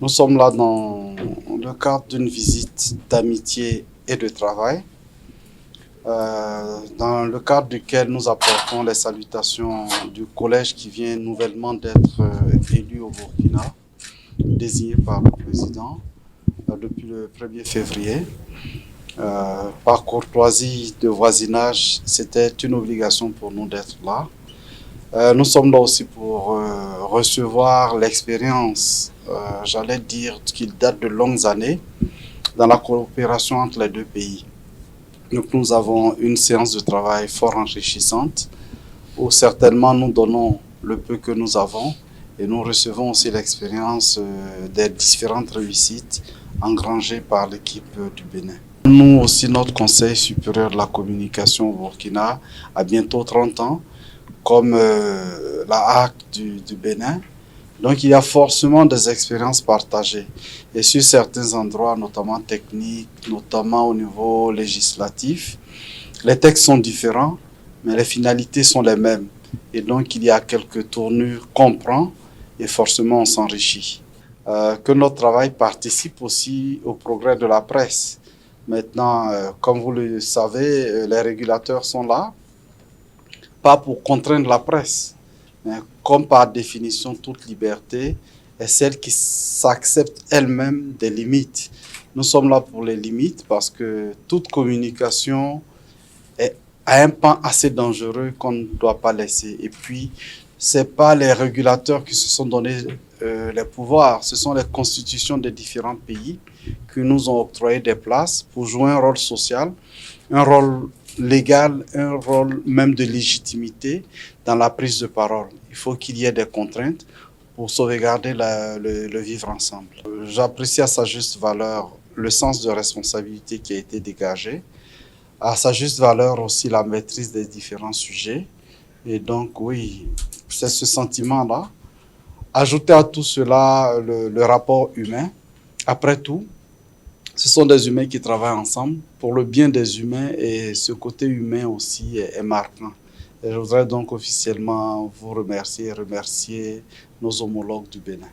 Nous sommes là dans le cadre d'une visite d'amitié et de travail, dans le cadre duquel nous apportons les salutations du collège qui vient nouvellement d'être élu au Burkina, désigné par le président depuis le 1er février. Par courtoisie de voisinage, c'était une obligation pour nous d'être là. Nous sommes là aussi pour recevoir l'expérience, j'allais dire qu'il date de longues années, dans la coopération entre les deux pays. Donc nous avons une séance de travail fort enrichissante où certainement nous donnons le peu que nous avons et nous recevons aussi l'expérience des différentes réussites engrangées par l'équipe du Bénin. Nous aussi, notre Conseil supérieur de la communication au Burkina a bientôt 30 ans, comme la HAC du Bénin. Donc il y a forcément des expériences partagées. Et sur certains endroits, notamment techniques, notamment au niveau législatif, les textes sont différents, mais les finalités sont les mêmes. Et donc il y a quelques tournures qu'on prend et forcément on s'enrichit. Que notre travail participe aussi au progrès de la presse. Maintenant, comme vous le savez, les régulateurs sont là, pas pour contraindre la presse, mais comme par définition, toute liberté est celle qui s'accepte elle-même des limites. Nous sommes là pour les limites parce que toute communication est à un pan assez dangereux qu'on ne doit pas laisser. Et puis, ce n'est pas les régulateurs qui se sont donné les pouvoirs, ce sont les constitutions des différents pays qui nous ont octroyé des places pour jouer un rôle social, un rôle légal, un rôle même de légitimité dans la prise de parole. Il faut qu'il y ait des contraintes pour sauvegarder le vivre ensemble. J'apprécie à sa juste valeur le sens de responsabilité qui a été dégagé, à sa juste valeur aussi la maîtrise des différents sujets. Et donc oui, c'est ce sentiment-là. Ajouter à tout cela le rapport humain. Après tout, ce sont des humains qui travaillent ensemble pour le bien des humains et ce côté humain aussi est marquant. Et je voudrais donc officiellement vous remercier et remercier nos homologues du Bénin.